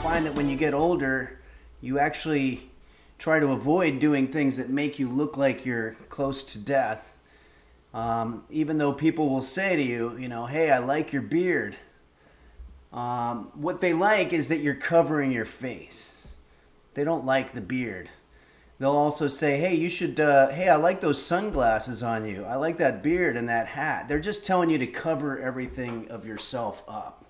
find that when you get older, you actually try to avoid doing things that make you look like you're close to death. Even though people will say to you, you know, hey, I like your beard. What they like is that you're covering your face. They don't like the beard. They'll also say, hey, you should, hey, I like those sunglasses on you. I like that beard and that hat. They're just telling you to cover everything of yourself up.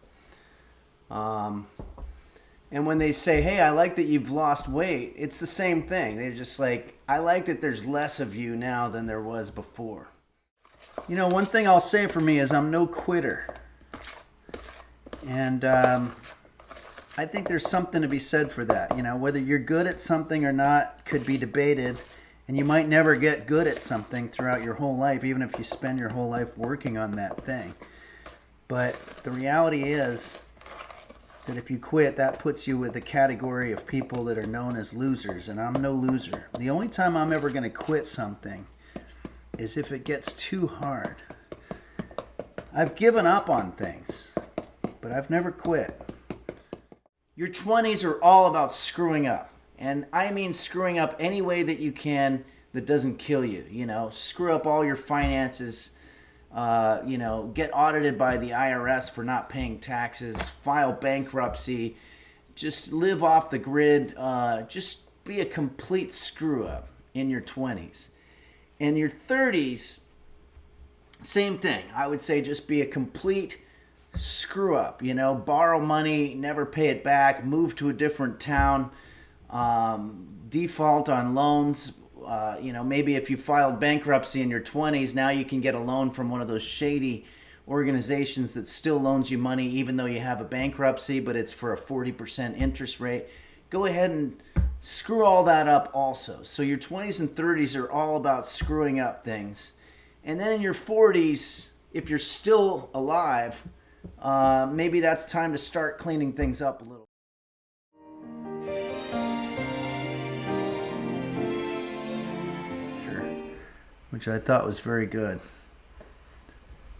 And when they say, hey, I like that you've lost weight, it's the same thing. They're just like, I like that there's less of you now than there was before. You know, one thing I'll say for me is I'm no quitter. And I think there's something to be said for that. You know, whether you're good at something or not could be debated. And you might never get good at something throughout your whole life, even if you spend your whole life working on that thing. But the reality is that if you quit, that puts you with a category of people that are known as losers, and I'm no loser. The only time I'm ever going to quit something is if it gets too hard. I've given up on things, but I've never quit. Your 20s are all about screwing up, and I mean screwing up any way that you can that doesn't kill you. You know, screw up all your finances. You know, get audited by the IRS for not paying taxes, file bankruptcy, just live off the grid, just be a complete screw up in your 20s. In your 30s, same thing. I would say just be a complete screw up, you know, borrow money, never pay it back, move to a different town, default on loans. You know, maybe if you filed bankruptcy in your 20s, now you can get a loan from one of those shady organizations that still loans you money even though you have a bankruptcy, but it's for a 40% interest rate. Go ahead and screw all that up also. So your 20s and 30s are all about screwing up things. And then in your 40s, if you're still alive, maybe that's time to start cleaning things up a little. Which I thought was very good.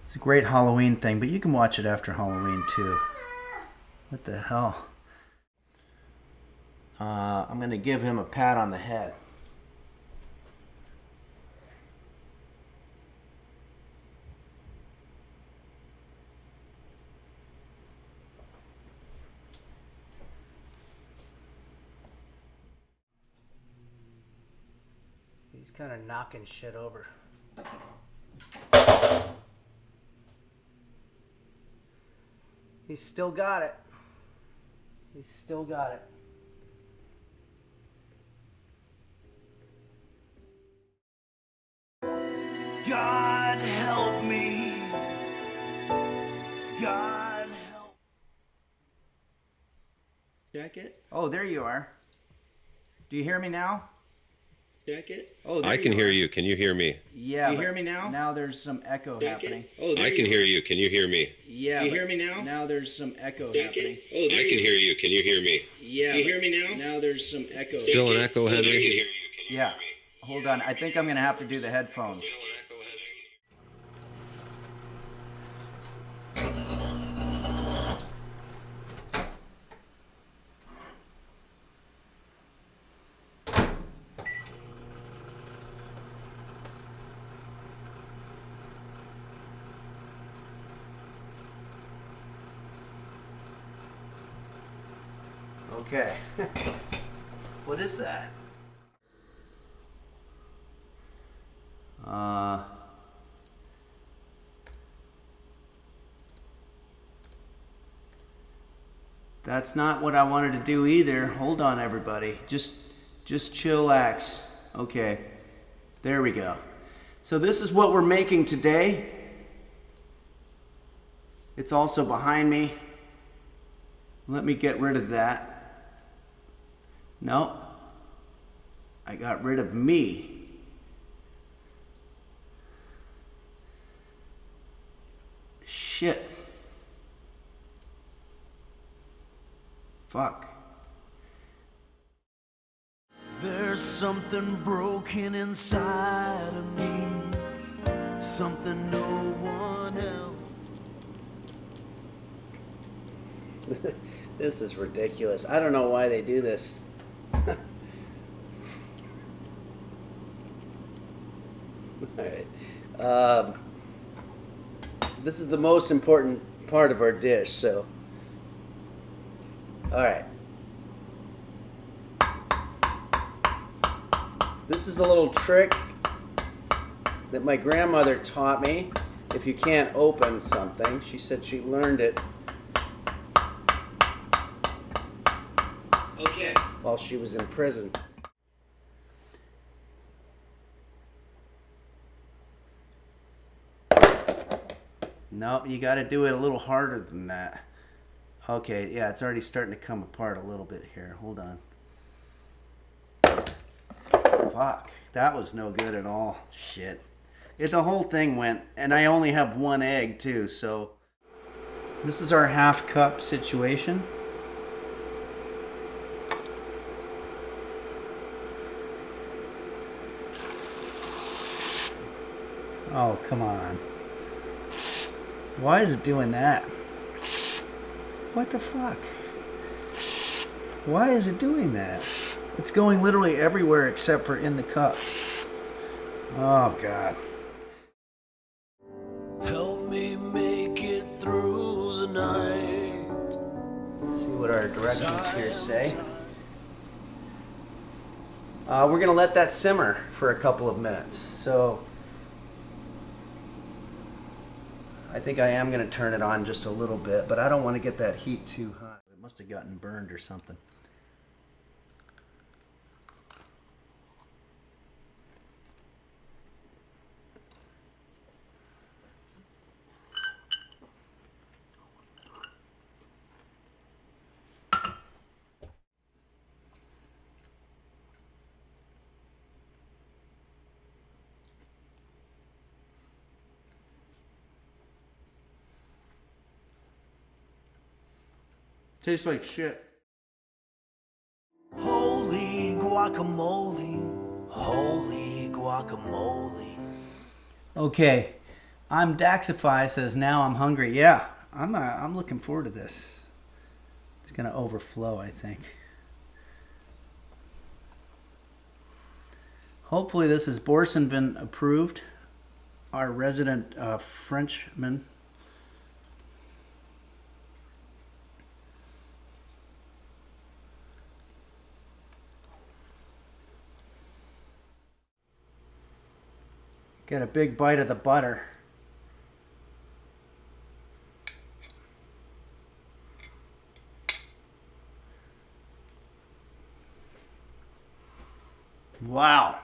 It's a great Halloween thing, but you can watch it after Halloween too. What the hell? I'm going to give him a pat on the head. He's kind of knocking shit over. He's still got it. He's still got it. God help me. God help. Check it. Oh, there you are. Do you hear me now? Check it. Oh, I can hear you. Can you hear me? Yeah. Do you hear me now? Now there's some echo happening. Oh, I can hear you. Can you hear me? Yeah. Do you hear me now? Now there's some echo happening. Oh, I can hear you. Can you hear me? Yeah. Do you hear me now? Now there's some echo. Still an echo, Henry? I can hear you. Can you hear me? Hold on. I think I'm going to have to do the headphones. Still an echo, Henry? Okay. What is that? That's not what I wanted to do either. Hold on, everybody. Just chillax. Okay. There we go. So this is what we're making today. It's also behind me. Let me get rid of that. No. I got rid of me. Shit. Fuck. There's something broken inside of me, something no one else. This is ridiculous. I don't know why they do this. Alright. This is the most important part of our dish, so. Alright. This is a little trick that my grandmother taught me. If you can't open something, she said she learned it while she was in prison. Nope, you got to do it a little harder than that. Okay, yeah, it's already starting to come apart a little bit here. Hold on. Fuck, that was no good at all. Shit. The whole thing went, and I only have one egg too, so. This is our half cup situation. Oh, come on. Why is it doing that? What the fuck? Why is it doing that? It's going literally everywhere except for in the cup. Oh, God. Help me make it through the night. Let's see what our directions here say. We're going to let that simmer for a couple of minutes. So I think I am going to turn it on just a little bit, but I don't want to get that heat too high. It must have gotten burned or something. Tastes like shit. Holy guacamole, holy guacamole. Okay, I'm Daxify says now I'm hungry. Yeah, I'm looking forward to this. It's gonna overflow, I think. Hopefully this is Boursenvin approved. Our resident Frenchman. Get a big bite of the butter. Wow.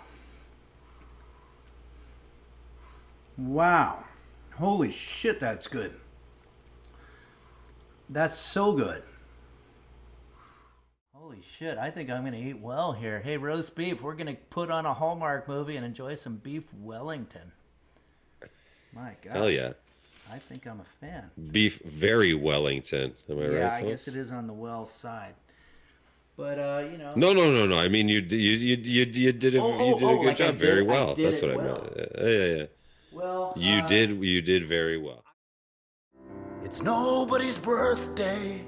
Wow. Holy shit, that's good. That's so good. Holy shit, I think I'm going to eat well here. Hey, roast beef, we're going to put on a Hallmark movie and enjoy some beef Wellington. My God. Hell yeah. I think I'm a fan. Beef very Wellington. Am I right? Yeah, I folks? guess it is on the well side. But, you know. No. I mean, you did a good like job. Very well. That's what I well. meant. Yeah. Well, You did very well. It's nobody's birthday.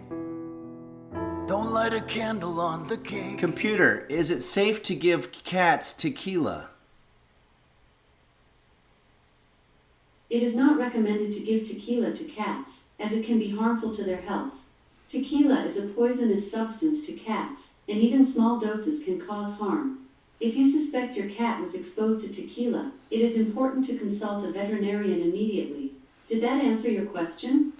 Don't light a candle on the cake. Computer, is it safe to give cats tequila? It is not recommended to give tequila to cats, as it can be harmful to their health. Tequila is a poisonous substance to cats, and even small doses can cause harm. If you suspect your cat was exposed to tequila, it is important to consult a veterinarian immediately. Did that answer your question?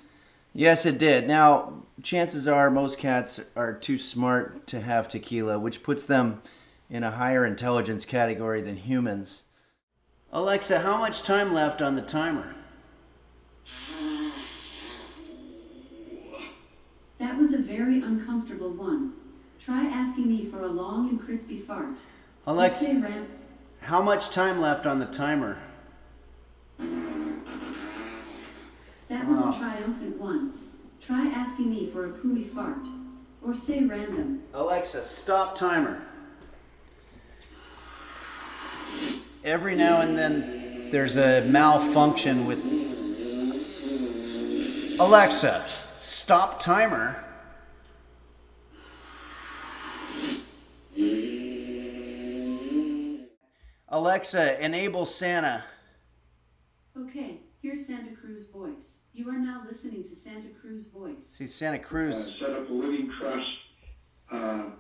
Yes, it did. Now, chances are most cats are too smart to have tequila, which puts them in a higher intelligence category than humans. Alexa, how much time left on the timer? That was a very uncomfortable one. Try asking me for a long and crispy fart. Alexa, Say how much time left on the timer? That was a triumphant one. Try asking me for a pooey fart. Or say random. Alexa, stop timer. Every now and then there's a malfunction with... Alexa, stop timer. Alexa, enable Santa. Okay, here's Santa Cruz voice. You are now listening to Santa Cruz voice. See, Santa Cruz. Set up a living trust, and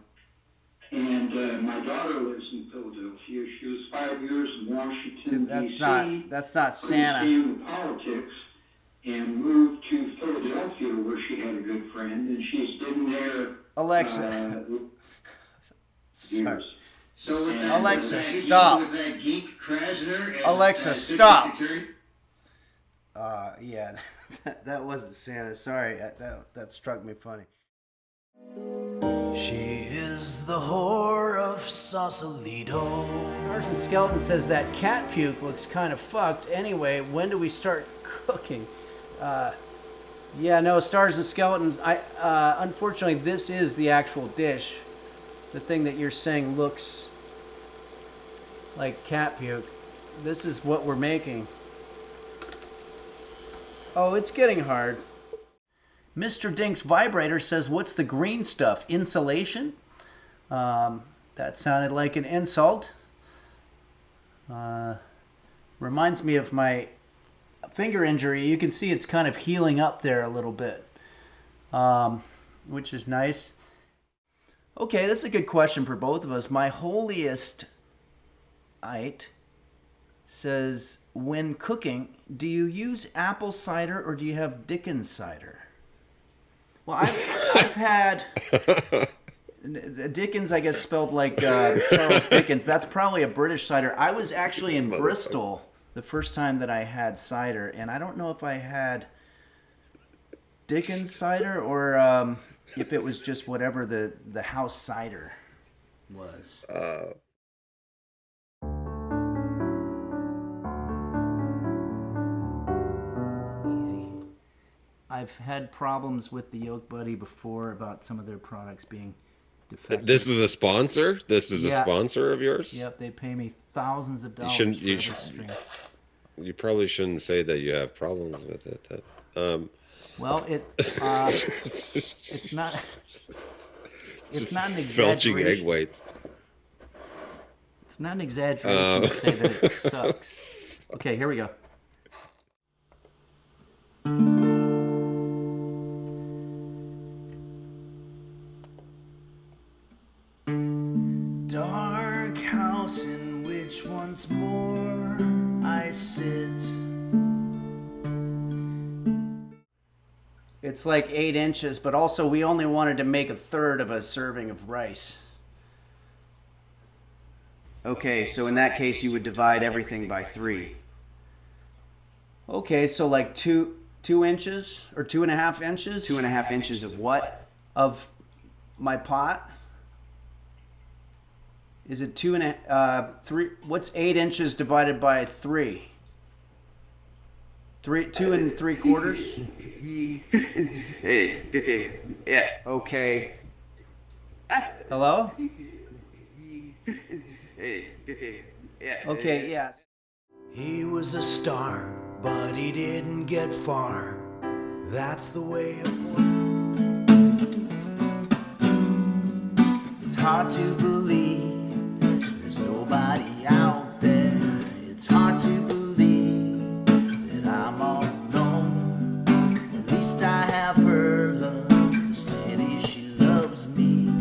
my daughter lives in Philadelphia. She was 5 years in Washington, D.C. That's not Santa. Couldn't stand the politics, and moved to Philadelphia where she had a good friend, and she's been there. Alexa. Sorry. Years. So with that, Alexa, stop. With that geek Krasner and, Alexa, stop. Secretary? Yeah, that wasn't Santa. Sorry, that struck me funny. She is the whore of Sausalito. Stars and Skeleton says that cat puke looks kind of fucked. Anyway, when do we start cooking? Yeah, no, Stars and Skeletons. Unfortunately, this is the actual dish. The thing that you're saying looks like cat puke. This is what we're making. Oh, it's getting hard. Mr. Dink's vibrator says, what's the green stuff? Insulation? That sounded like an insult. Reminds me of my finger injury. You can see it's kind of healing up there a little bit, which is nice. Okay, this is a good question for both of us. My holiest ite says, when cooking, do you use apple cider or do you have Dickens cider? Well, I've had Dickens, I guess spelled like Charles Dickens. That's probably a British cider. I was actually in Bristol the first time that I had cider, and I don't know if I had Dickens cider or if it was just whatever the house cider was. Easy. I've had problems with the Yolk Buddy before about some of their products being defective. This is a sponsor? This is a Yeah. sponsor of yours? Yep, they pay me thousands of dollars shouldn't- for you every should- stream. You probably shouldn't say that you have problems with it. Well, it's not. It's not an Felching egg exaggeration. whites. It's not an exaggeration to say that it sucks. Okay, here we go. Dark house in which once more I sit. It's like 8 inches, but also we only wanted to make a third of a serving of rice. Okay, so in that case you would divide everything by 3. Okay, so like 2 inches or 2.5 inches? 2.5 inches of what? Of my pot? Is it 3? What's 8 inches divided by 3? 2 3/4? Yeah, okay. Hello? Yeah. Okay, yes. He was a star, but he didn't get far. That's the way of It's hard to believe there's nobody out there. It's hard to believe that I'm all alone. At least I have her love, the city she loves me.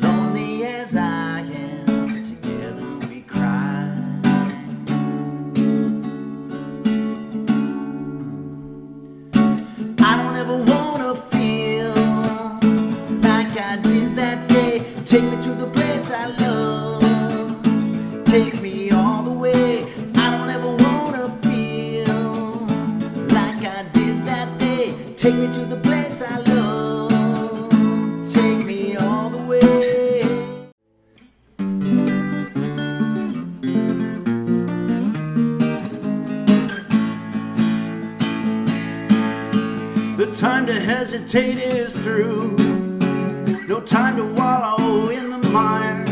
Lonely as I am, together we cry. I don't ever wanna feel like I did that day. Take me to the place I love. Take me all the way. I don't ever wanna feel like I did that day. Take me to the place I love. Take me all the way. The time to hesitate is through. No time to wallow in the mire.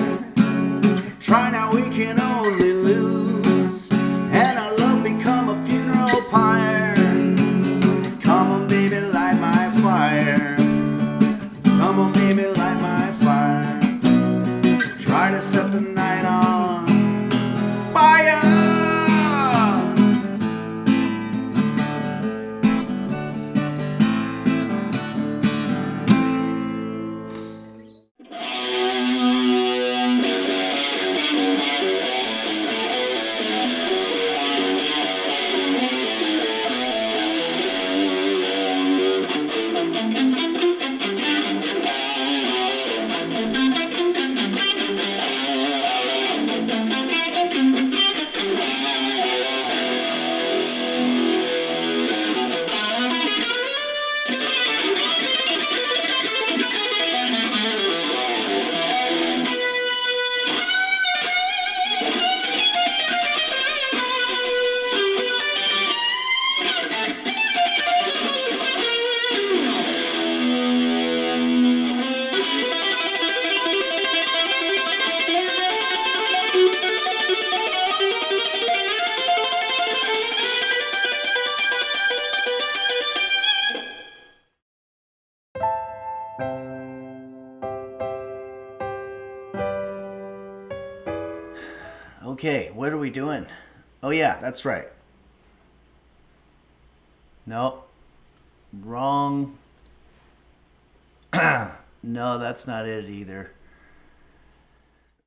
Try now, we can only lose. And our love become a funeral pyre. Come on, baby, light my fire. Come on, baby, light my fire. Try to set the night on fire. Okay, what are we doing? Oh yeah, that's right. Nope. Wrong. No, that's not it either.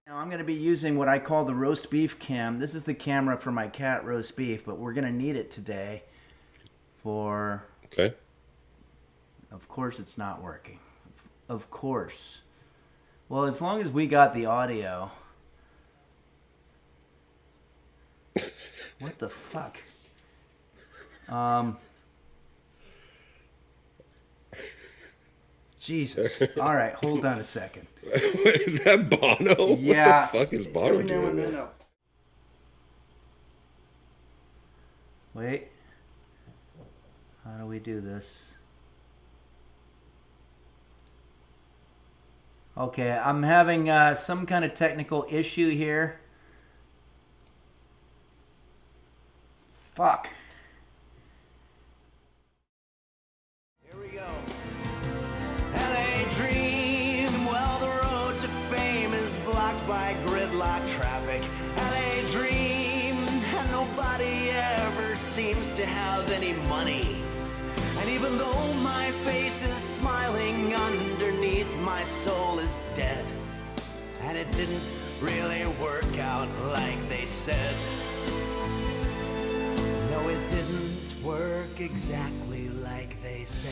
Now I'm going to be using what I call the roast beef cam. This is the camera for my cat roast beef, but we're going to need it today for... Okay. Of course it's not working. Of course. Well, as long as we got the audio... What the fuck? Jesus. All right, hold on a second. Is that Bono? Yeah. What the fuck is Bono doing there? Wait. How do we do this? Okay, I'm having some kind of technical issue here. Fuck. Here we go. LA dream, well the road to fame is blocked by gridlock traffic. LA dream, and nobody ever seems to have any money. And even though my face is smiling, underneath my soul is dead. And it didn't really work out like they said. No, it didn't work exactly like they said.